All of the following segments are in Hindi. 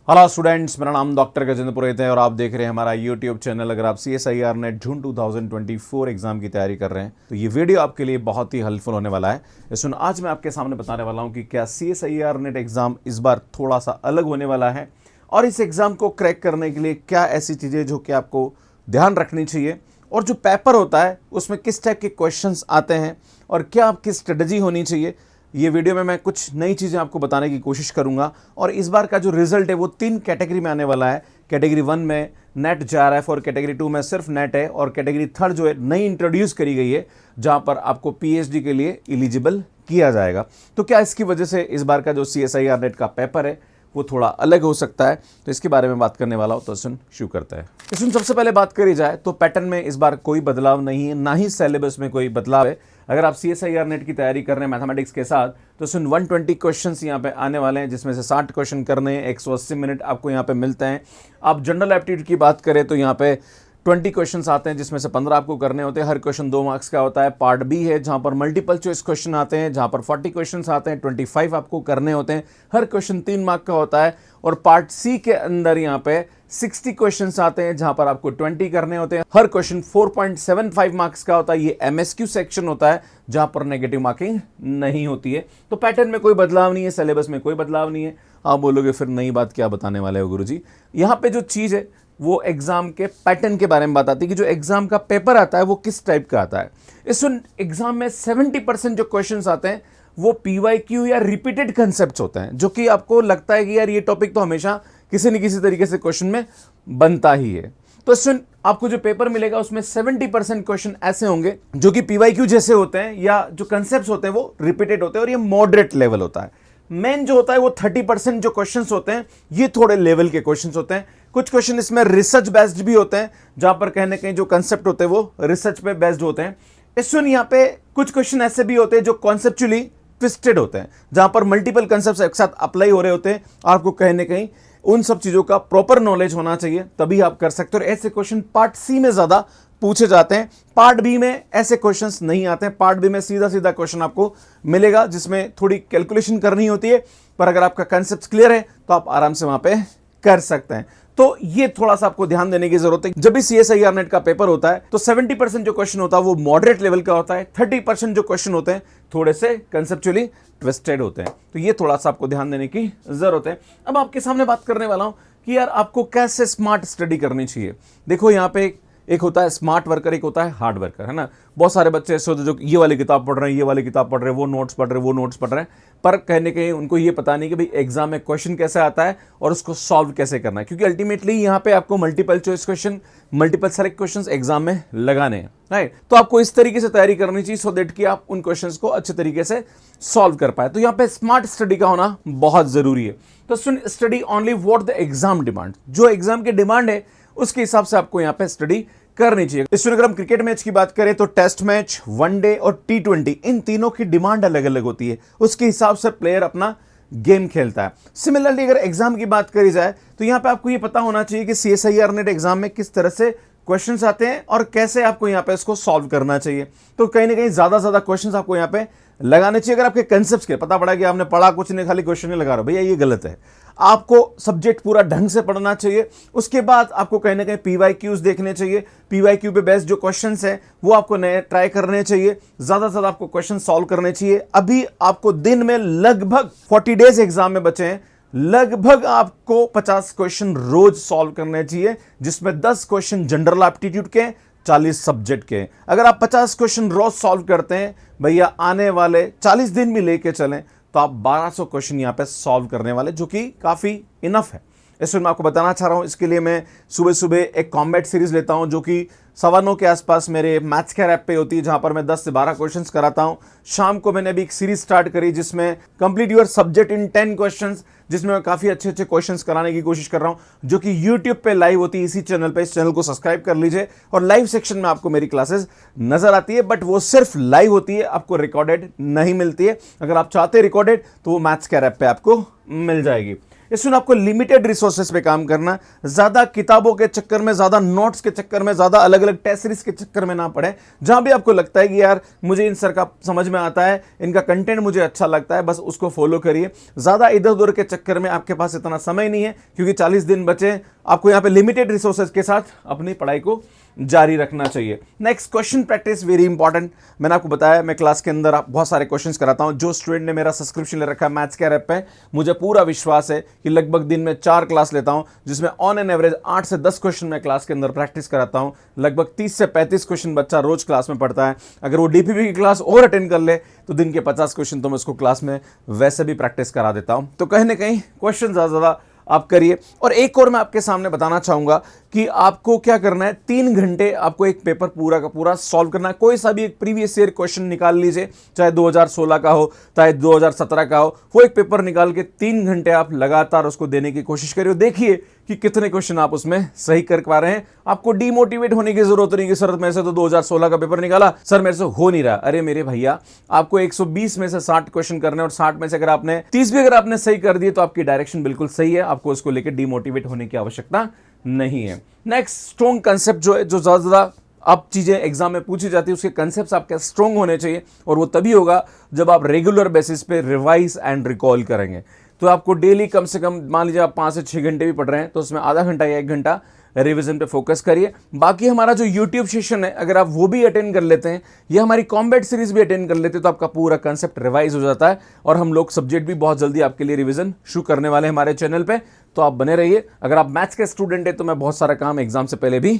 हेलो स्टूडेंट्स, मेरा नाम डॉक्टर गजेंद्र पुरोहित है और आप देख रहे हैं हमारा यूट्यूब चैनल। अगर आप CSIR नेट जून 2024 एग्जाम की तैयारी कर रहे हैं तो ये वीडियो आपके लिए बहुत ही हेल्पफुल होने वाला है। सुन, आज मैं आपके सामने बताने वाला हूं कि क्या CSIR नेट एग्जाम इस बार थोड़ा सा अलग होने वाला है और इस एग्जाम को क्रैक करने के लिए क्या ऐसी चीज़ें जो कि आपको ध्यान रखनी चाहिए, और जो पेपर होता है उसमें किस टाइप के क्वेश्चंस आते हैं और क्या आपकी स्ट्रेटजी होनी चाहिए। ये वीडियो में मैं कुछ नई चीज़ें आपको बताने की कोशिश करूंगा। और इस बार का जो रिजल्ट है वो 3 कैटेगरी में आने वाला है। कैटेगरी 1 में नेट JRF और कैटेगरी 2 में सिर्फ नेट है, और कैटेगरी 3 जो है नई इंट्रोड्यूस करी गई है जहां पर आपको PhD के लिए एलिजिबल किया जाएगा। तो क्या इसकी वजह से इस बार का जो CSIR नेट का पेपर है वो थोड़ा अलग हो सकता है, तो इसके बारे में बात करने वाला हूं। तो सुन शुरू करते हैं। सुन, सबसे पहले बात करी जाए तो पैटर्न में इस बार कोई बदलाव नहीं है, ना ही सिलेबस में कोई बदलाव है। अगर आप CSIR नेट की तैयारी कर रहे हैं मैथमेटिक्स के साथ तो सुन 120 क्वेश्चंस यहाँ पे आने वाले हैं, जिसमें से 60 क्वेश्चन करने हैं। 180 मिनट आपको यहाँ पे मिलते हैं। आप जनरल एप्टीट्यूड की बात करें तो यहाँ पे 20 क्वेश्चंस आते हैं, जिसमें से 15 आपको करने होते हैं। हर क्वेश्चन 2 मार्क्स का होता है। पार्ट बी है जहां पर मल्टीपल चॉइस क्वेश्चन आते हैं, जहां पर 40 क्वेश्चंस आते हैं। 25 आपको करने होते हैं। हर क्वेश्चन 3 मार्क का होता है। और पार्ट सी के अंदर यहाँ पे 60 क्वेश्चंस आते हैं, जहां पर आपको 20 करने होते हैं। हर क्वेश्चन 4.75 मार्क्स का होता है। ये MSQ सेक्शन होता है जहां पर नेगेटिव मार्किंग नहीं होती है। तो पैटर्न में कोई बदलाव नहीं है, सिलेबस में कोई बदलाव नहीं है। आप बोलोगे फिर नई बात क्या बताने वाले हो गुरुजी। यहाँ पे जो चीज़ है वो एग्जाम के पैटर्न के बारे में बताती है कि जो एग्जाम का पेपर आता है वो किस टाइप का आता है। इस एग्जाम में 70% जो क्वेश्चंस आते हैं वो PYQ या रिपीटेड कंसेप्ट्स होते हैं, जो कि आपको लगता है कि यार ये टॉपिक तो हमेशा किसी न किसी तरीके से क्वेश्चन में बनता ही है। तो सुन, आपको जो पेपर मिलेगा उसमें 70% क्वेश्चन ऐसे होंगे जो कि PYQ जैसे होते हैं, या जो कंसेप्ट होते हैं वो रिपीटेड होते हैं, और ये मॉडरेट लेवल होता है। मेन जो होता है वो 30% जो क्वेश्चंस होते हैं ये थोड़े लेवल के क्वेश्चंस होते हैं। कुछ क्वेश्चन इसमें रिसर्च बेस्ड भी होते हैं, जहां पर कहीं ना कहीं जो कंसेप्ट होते हैं वो रिसर्च पे बेस्ड होते हैं। इस यहाँ पे कुछ क्वेश्चन ऐसे भी होते हैं जो कॉन्सेप्चुअली ट्विस्टेड होते हैं, जहां पर मल्टीपल कंसेप्ट एक साथ अप्लाई हो रहे होते हैं। आपको कहीं ना कहीं उन सब चीजों का प्रॉपर नॉलेज होना चाहिए, तभी आप कर सकते हो। और ऐसे क्वेश्चन पार्ट सी में ज्यादा पूछे जाते हैं। पार्ट बी में ऐसे क्वेश्चंस नहीं आते हैं। पार्ट बी में सीधा सीधा क्वेश्चन आपको मिलेगा, जिसमें थोड़ी कैलकुलेशन करनी होती है, पर अगर आपका कंसेप्ट क्लियर है तो आप आराम से वहां पे कर सकते हैं। तो ये थोड़ा सा आपको ध्यान देने की जरूरत है। जब भी CSIR नेट का पेपर होता है तो 70% जो क्वेश्चन होता है वो मॉडरेट लेवल का होता है। 30% जो क्वेश्चन होते हैं थोड़े से कंसेप्चुअली ट्विस्टेड होते हैं। तो ये थोड़ा सा आपको ध्यान देने की जरूरत है। अब आपके सामने बात करने वाला हूं कि यार आपको कैसे स्मार्ट स्टडी करनी चाहिए। देखो, यहाँ पे एक होता है स्मार्ट वर्कर, एक होता है हार्ड वर्कर, है ना। बहुत सारे बच्चे ऐसे होते हैं जो ये वाली किताब पढ़ रहे हैं, ये वाली किताब पढ़ रहे हैं, वो नोट्स पढ़ रहे हैं, वो नोट्स पढ़ रहे हैं, पर कहने के उनको ये पता नहीं कि भाई एग्जाम में क्वेश्चन कैसे आता है और उसको सॉल्व कैसे करना है। क्योंकि अल्टीमेटली यहाँ पे आपको multiple choice question, multiple select question exam में लगाने हैं, राइट। तो आपको इस तरीके से तैयारी करनी चाहिए सो दैट कि आप उन क्वेश्चन को अच्छे तरीके से सॉल्व कर पाए। तो यहाँ पे स्मार्ट स्टडी का होना बहुत जरूरी है। तो सुन, study only what the exam demand, जो एग्जाम की डिमांड है उसके हिसाब से आपको यहाँ पे स्टडी करनी चाहिए। इस अगर हम क्रिकेट मैच की बात करें तो टेस्ट मैच, वनडे और T20 इन तीनों की डिमांड अलग अलग होती है। उसके हिसाब से प्लेयर अपना गेम खेलता है। सिमिलरली अगर एग्जाम की बात करी जाए तो यहां पे आपको ये पता होना चाहिए कि CSIR नेट एग्जाम में किस तरह से क्वेश्चंस आते हैं और कैसे आपको यहां पे इसको सॉल्व करना चाहिए। तो कहीं ना कहीं ज्यादा ज्यादा क्वेश्चंस आपको यहां पे लगाने चाहिए। अगर आपके कंसेप्ट के पता पड़ा कि आपने पढ़ा कुछ नहीं, खाली क्वेश्चन नहीं लगा रहा, भैया ये गलत है। आपको सब्जेक्ट पूरा ढंग से पढ़ना चाहिए। उसके बाद आपको कहीं ना कहीं PYQs देखने चाहिए। PYQ पे बेस्ड जो क्वेश्चंस है वो आपको नए ट्राई करने चाहिए। ज्यादा से ज्यादा आपको क्वेश्चन सॉल्व करने चाहिए। अभी आपको दिन में लगभग 40 डेज एग्जाम में बचे हैं, लगभग आपको 50 क्वेश्चन रोज सॉल्व करने चाहिए, जिसमें 10 क्वेश्चन जनरल एप्टीट्यूड के, 40 सब्जेक्ट के। अगर आप 50 क्वेश्चन रोज सॉल्व करते हैं भैया, आने वाले 40 दिन भी लेके चलें तो आप 1200 क्वेश्चन यहां पे सॉल्व करने वाले, जो कि काफी इनफ है। इसमें मैं आपको बताना चाह रहा हूं, इसके लिए मैं सुबह सुबह एक कॉम्बैट सीरीज लेता हूं जो कि 9:15 के आसपास मेरे मैथ्स केयर ऐप पे होती है, जहां पर मैं 10 से 12 क्वेश्चंस कराता हूं। शाम को मैंने अभी एक सीरीज स्टार्ट करी जिसमें complete your subject in 10 questions, जिसमें मैं काफी अच्छे अच्छे क्वेश्चंस कराने की कोशिश कर रहा हूं, जो कि यूट्यूब पे लाइव होती है इसी चैनल पे। इस चैनल को सब्सक्राइब कर लीजिए और लाइव सेक्शन में आपको मेरी क्लासेस नजर आती है, बट वो सिर्फ लाइव होती है, आपको रिकॉर्डेड नहीं मिलती है। अगर आप चाहते हैं रिकॉर्डेड तो वो मैथ्स केयर ऐप पे आपको मिल जाएगी। इसमें आपको लिमिटेड रिसोर्सेस पे काम करना, ज्यादा किताबों के चक्कर में, ज्यादा नोट्स के चक्कर में, ज्यादा अलग अलग टेस्ट सीरीज के चक्कर में ना पड़े। जहां भी आपको लगता है कि यार मुझे इन सर का समझ में आता है, इनका कंटेंट मुझे अच्छा लगता है, बस उसको फॉलो करिए। ज्यादा इधर उधर के चक्कर में आपके पास इतना समय नहीं है, क्योंकि 40 दिन बचे, आपको यहां पे लिमिटेड रिसोर्सेज के साथ अपनी पढ़ाई को जारी रखना चाहिए। Next, question practice very important. मैंने आपको बताया मैं क्लास के अंदर बहुत सारे क्वेश्चंस कराता हूं। जो स्टूडेंट ने मेरा सब्सक्रिप्शन ले रखा है मैथ्स के ऐप पे, मुझे पूरा विश्वास है कि लगभग दिन में 4 क्लास लेता हूं, जिसमें ऑन एन एवरेज 8 से 10 क्वेश्चन मैं क्लास के अंदर प्रैक्टिस कराता हूं। लगभग 30 से 35 क्वेश्चन बच्चा रोज क्लास में पढ़ता है। अगर वो डीपीपी की क्लास और अटेंड कर ले तो दिन के 50 क्वेश्चन तो मैं उसको क्लास में वैसे भी प्रैक्टिस करा देता हूं। तो कहीं ना कहीं क्वेश्चन ज्यादा आप करिए। और एक और मैं आपके सामने बताना चाहूंगा कि आपको क्या करना है, 3 घंटे आपको एक पेपर पूरा का पूरा सॉल्व करना है। कोई सा भी एक प्रीवियस ईयर क्वेश्चन निकाल लीजिए, चाहे 2016 का हो, चाहे 2017 का हो, वो एक पेपर निकाल के 3 घंटे आप लगातार उसको देने की कोशिश करिए। देखिए कि कितने क्वेश्चन आप उसमें सही कर पा रहे हैं। आपको डीमोटिवेट होने की जरूरत नहीं कि सर मेरे से तो 2016 का पेपर निकाला, सर मेरे से हो नहीं रहा। अरे मेरे भैया, आपको 120 में से 60 क्वेश्चन करने, और 60 में से अगर आपने 30 भी अगर आपने सही कर दिए तो आपकी डायरेक्शन बिल्कुल सही है। आपको उसको लेकर डीमोटिवेट होने की आवश्यकता नहीं है। नेक्स्ट, स्ट्रॉन्ग कंसेप्ट जो है, जो ज्यादा आप चीजें एग्जाम में पूछी जाती है, उसके कंसेप्ट आपके स्ट्रॉन्ग होने चाहिए। और वो तभी होगा जब आप रेगुलर बेसिस पे रिवाइज एंड रिकॉल करेंगे। तो आपको डेली कम से कम, मान लीजिए आप 5 से 6 घंटे भी पढ़ रहे हैं, तो उसमें आधा घंटा या 1 घंटा रिवीजन पे फोकस करिए। बाकी हमारा जो यूट्यूब सेशन है, अगर आप वो भी अटेंड कर लेते हैं या हमारी कॉम्बैट सीरीज भी अटेंड कर लेते हैं, तो आपका पूरा कंसेप्ट रिवाइज हो जाता है। और हम लोग सब्जेक्ट भी बहुत जल्दी आपके लिए रिवीजन शुरू करने वाले हैं हमारे चैनल पे, तो आप बने रहिए। अगर आप मैथ्स के स्टूडेंट है तो मैं बहुत सारा काम एग्जाम से पहले भी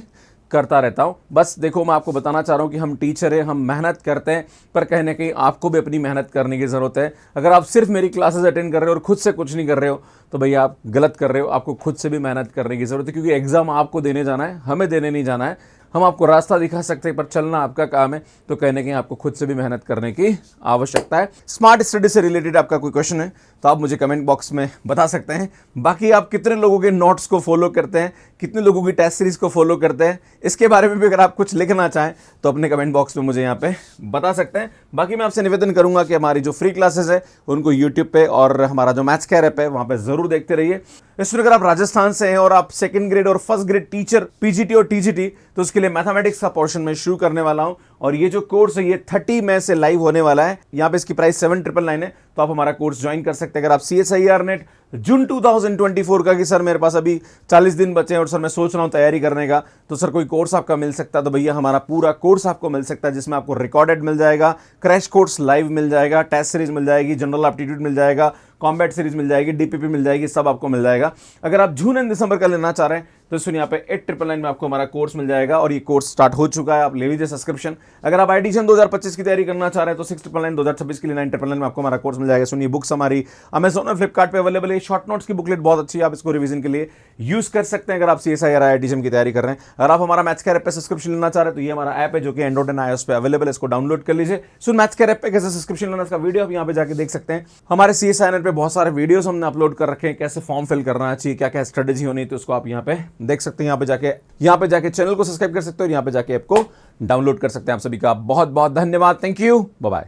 करता रहता हूं। बस देखो, मैं आपको बताना चाह रहा हूं कि हम टीचर हैं, हम मेहनत करते हैं, पर कहीं ना कहीं आपको भी अपनी मेहनत करने की जरूरत है। अगर आप सिर्फ मेरी क्लासेस अटेंड कर रहे हो और खुद से कुछ नहीं कर रहे हो तो भैया आप गलत कर रहे हो। आपको खुद से भी मेहनत करने की जरूरत है, क्योंकि एग्जाम आपको देने जाना है, हमें देने नहीं जाना है। हम आपको रास्ता दिखा सकते हैं पर चलना आपका काम है। तो कहने के आपको खुद से भी मेहनत करने की आवश्यकता है। स्मार्ट स्टडी से रिलेटेड आपका कोई क्वेश्चन है तो आप मुझे कमेंट बॉक्स में बता सकते हैं। बाकी आप कितने लोगों के नोट्स को फॉलो करते हैं, कितने लोगों की टेस्ट सीरीज को फॉलो करते हैं, इसके बारे में भी अगर आप कुछ लिखना चाहें तो अपने कमेंट बॉक्स में मुझे यहाँ पे बता सकते हैं। बाकी मैं आपसे निवेदन करूंगा कि हमारी जो फ्री क्लासेस है उनको यूट्यूब पे और हमारा जो मैथ्स केयर ऐप है वहां पे जरूर देखते रहिए। इसमें अगर आप राजस्थान से हैं और आप 2nd ग्रेड और 1st ग्रेड टीचर, पीजीटी और टीजीटी, तो उसके लिए मैथमेटिक्स का पोर्शन में शुरू करने वाला हूं। और ये जो कोर्स है ये 30 मई से लाइव होने वाला है। यहाँ पे इसकी प्राइस 7,999 है, तो आप हमारा कोर्स ज्वाइन कर सकते हैं। अगर आप CSIR नेट जून 2024 का कि सर मेरे पास अभी 40 दिन बचे हैं और सर मैं सोच रहा हूं तैयारी करने का, तो सर कोई कोर्स आपका मिल सकता है, तो भैया हमारा पूरा कोर्स आपको मिल सकता है, जिसमें आपको रिकॉर्डेड मिल जाएगा, क्रैश कोर्स लाइव मिल जाएगा, टेस्ट सीरीज मिल जाएगी, जनरल एप्टीट्यूड मिल जाएगा, कॉम्बैट सीरीज मिल जाएगी, डीपीपी मिल जाएगी, सब आपको मिल जाएगा। अगर आप जून एंड दिसंबर का लेना चाह रहे हैं तो सुनिए, यहाँ पे 8,999 में आपको हमारा कोर्स मिल जाएगा। और ये कोर्स स्टार्ट हो चुका है, आप ले लीजिए सब्सक्रिप्शन। अगर आप आईटीजन 2025 की तैयारी करना चाह रहे हैं तो 6,999, 2026 के लिए 9,999 में आपको हमारा कोर्स मिल जाएगा। सुनिए, बुक्स हमारी अमेजॉन और फ्लिपकार्ट पे अवेलेबल है। शॉर्ट नोट्स की बुकलेट बहुत अच्छी है, आप इसको रिवीजन के लिए यूज कर सकते हैं। अगर आप CSIR आईआईटीजम की तैयारी कर रहे हैं, अगर आप हमारा मैथ्स केयर ऐप पे सब्सक्रिप्शन लेना चाह रहे हैं तो ये हमारा ऐप है जो कि एंड्रॉइड एंड iOS पे अवेलेबल है, इसको डाउनलोड कर लीजिए। सुन मैथ्स केयर ऐप पे कैसे सब्सक्रिप्शन लेना, इसका वीडियो आप यहाँ पे जाके देख सकते हैं। हमारे CSIR नेट पे बहुत सारे वीडियोस हमने अपलोड कर रखे हैं, कैसे फॉर्म फिल करना चाहिए, क्या क्या स्ट्रेटेजी होनी है, तो उसको आप यहाँ पे देख सकते हैं। यहाँ पे जाके चैनल को सब्सक्राइब कर सकते हो और यहाँ पे जाके ऐप को डाउनलोड कर सकते हैं। आप सभी का बहुत बहुत धन्यवाद। Thank you, bye bye.